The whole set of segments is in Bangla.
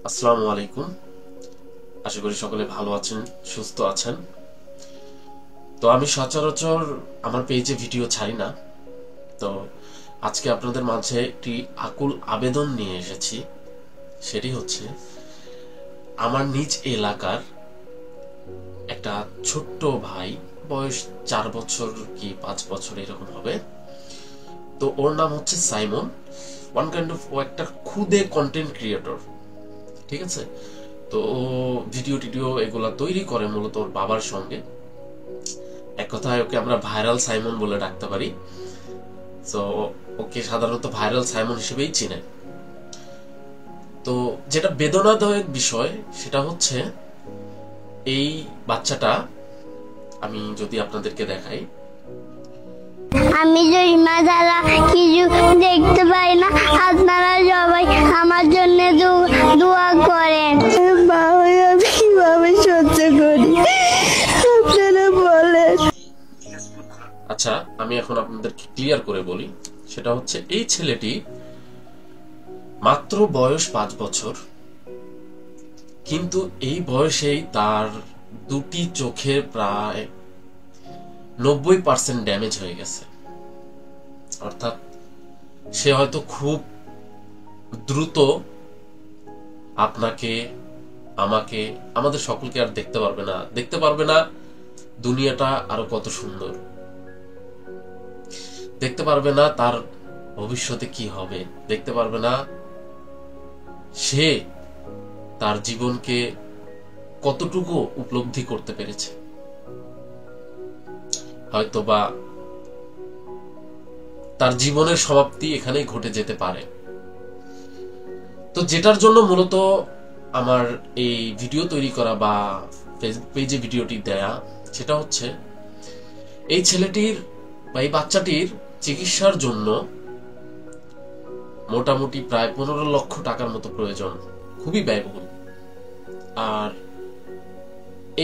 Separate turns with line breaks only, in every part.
আসসালামু আলাইকুম। আশা করি সকলে ভালো আছেন, সুস্থ আছেন। তো আমি সচরাচর আমার পেজে ভিডিও ছাড়ি না। তো আজকে আপনাদের মাঝে একটি আকুল আবেদন নিয়ে এসেছি। সেটি হচ্ছে আমার নিজ এলাকার একটা ছোট্ট ভাই, বয়স 4 বছর কি 5 বছর এরকম হবে। তো ওর নাম হচ্ছে সাইমন। ওয়ান কাইন্ড অফ ও একটা খুদে কন্টেন্ট ক্রিয়েটর, ঠিক আছে। তো ভিডিও টিডিও এগুলা তৈরি করে মূলত ওর বাবার সঙ্গে। এক কথায় ওকে আমরা ভাইরাল সাইমন বলে ডাকতে পারি। তো ওকে সাধারণত ভাইরাল সাইমন হিসেবেই চিনে। তো যেটা বেদনাদায়ক বিষয় সেটা হচ্ছে এই বাচ্চাটা, আমি যদি আপনাদেরকে দেখাই,
আমি জরিমা দ্বারা কিছু দেখতে পাই না। আপনারা সবাই আমার জন্য দোয়া করেন। আমি কিভাবে সহ্য করি আপনারা বলেন।
আচ্ছা আমি এখন আপনাদেরকে ক্লিয়ার করে বলি। সেটা হচ্ছে এই ছেলেটি মাত্র বয়স 5 বছর, কিন্তু এই বয়সেই তার দুটি চোখে প্রায় 90% ড্যামেজ হয়ে গেছে। অর্থাৎ সে হয়তো খুব দ্রুত আপনাকে, আমাকে, আমাদের সকলকে আর দেখতে পারবে না দুনিয়াটা আরো কত সুন্দর। দেখতে পারবে না তার ভবিষ্যতে কি হবে, দেখতে পারবে না সে তার জীবনকে কতটুকু উপলব্ধি করতে পেরেছে। হয়তোবা তার জীবনের সমাপ্তি এখানেই ঘটে যেতে পারে। তো যেটার জন্য মূলত আমার এই ভিডিও তৈরি করা বা পেজে ভিডিওটি দেয়া, সেটা হচ্ছে এই ছেলেটির বা এই বাচ্চাটির চিকিৎসার জন্য মোটামুটি প্রায় 15 লক্ষ টাকার মতো প্রয়োজন, খুবই ব্যয়বহুল। আর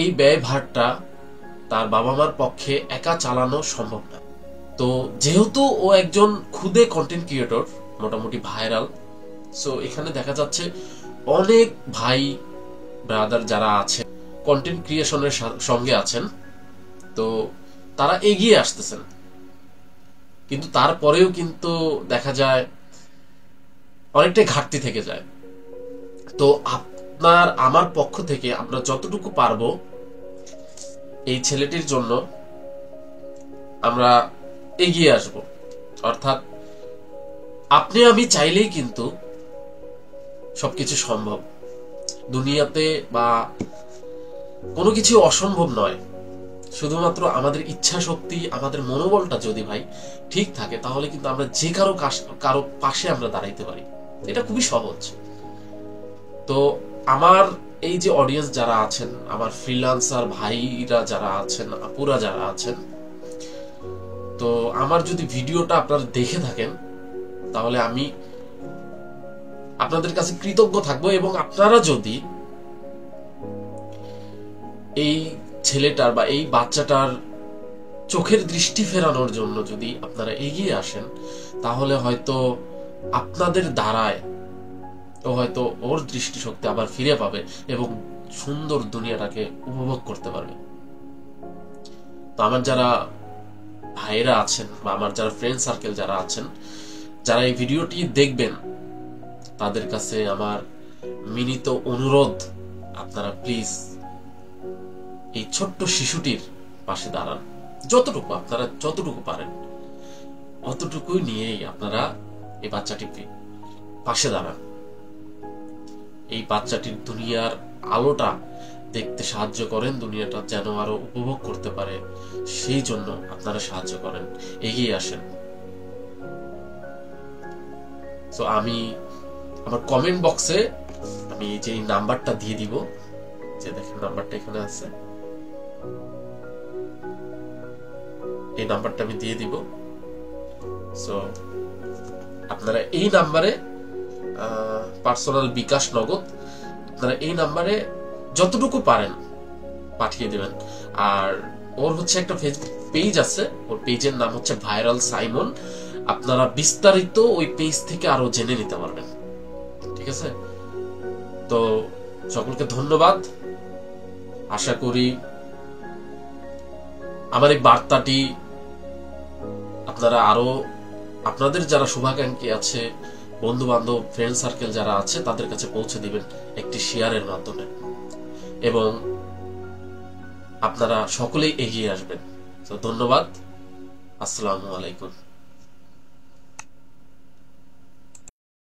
এই ব্যয় ভারটা তার বাবা মার পক্ষে একা চালানো সম্ভব না। তো যেহেতু ও একজন খুদে কন্টেন্ট ক্রিয়েটর, মোটামুটি ভাইরাল, সো এখানে দেখা যাচ্ছে অনেক ভাই ব্রাদার যারা আছে কন্টেন্ট ক্রিয়েশনের সঙ্গে আছেন, তো তারা এগিয়ে আসতেছেন। কিন্তু তারপরেও কিন্তু দেখা যায় অনেকটাই ঘাটতি থেকে যায়। তো আপনার আমার পক্ষ থেকে আমরা যতটুকু পারবো এই ছেলেটির জন্য আমরা এগিয়ে আসব। অর্থাৎ আপনি আমি চাইলেই কিন্তু সবকিছু সম্ভব দুনিয়াতে, বা কোনো কিছু অসম্ভব নয়। শুধুমাত্র আমাদের ইচ্ছা শক্তি, আমাদের মনোবলটা যদি ভাই ঠিক থাকে, তাহলে কিন্তু আমরা যে কারো পাশে আমরা দাঁড়াইতে পারি। এটা খুবই সহজ। তো আমার এই যে অডিয়েন্স যারা আছেন, আমার ফ্রিল্যান্সার ভাইরা যারা আছেন, আপুরা যারা আছেন, তো আমার যদি ভিডিওটা আপনারা দেখে থাকেন, তাহলে আমি আপনাদের কাছে কৃতজ্ঞ থাকবো। এবং আপনারা যদি এই ছেলেটার বা এই বাচ্চাটার চোখের দৃষ্টি ফেরানোর জন্য যদি আপনারা এগিয়ে আসেন, তাহলে হয়তো আপনাদের দ্বারায় ও হয়তো ওর দৃষ্টিশক্তি আবার ফিরে পাবে এবং সুন্দর দুনিয়াটাকে উপভোগ করতে পারবে। তো আমার যারা ভাইরা আছেন বা আমার যারা ফ্রেন্ড সার্কেল যারা আছেন, যারা এই ভিডিওটি দেখবেন, তাদের কাছে আমার মিনিত অনুরোধ, আপনারা প্লিজ এই ছোট্ট শিশুটির পাশে দাঁড়ান। আপনারা যতটুকু পারেন অতটুকুই নিয়েই আপনারা এই বাচ্চাটিকে পাশে দাঁড়ান। এই বাচ্চাটির দুনিয়ার আলোটা দেখতে সাহায্য করেন, দুনিয়াটা যেন আরো উপভোগ করতে পারে, সেই জন্য আপনারা সাহায্য করেন, এগিয়ে আসেন। তো আমি আমার কমেন্ট বক্সে আমি যে নাম্বারটা দিয়ে দিব, যে দেখেন নাম্বারটা এখানে আছে, এই নাম্বারটা আমি দিয়ে দিব। সো আপনারা এই নাম্বারে পার্সোনাল বিকাশ নগদ, আপনারা এই নাম্বারে যতটুকু পারেন পাঠিয়ে দেবেন। আর ওর হচ্ছে একটা ফেসবুক পেজ আছে, ওর পেজের নাম হচ্ছে ভাইরাল সাইমন। আপনারা বিস্তারিত ওই পেজ থেকে আরো জেনে নিতে পারবেন, ঠিক আছে। তো সকলকে ধন্যবাদ। আশা করি আমার এই বার্তাটি আপনারা আরো আপনাদের যারা শুভাকাঙ্ক্ষী আছে, বন্ধু বান্ধব, ফ্রেন্ড সার্কেল যারা আছে তাদের কাছে পৌঁছে দিবেন একটি শেয়ারের মাধ্যমে, এবং আপনারা সকলেই এগিয়ে আসবেন। তো ধন্যবাদ। আসসালামু আলাইকুম।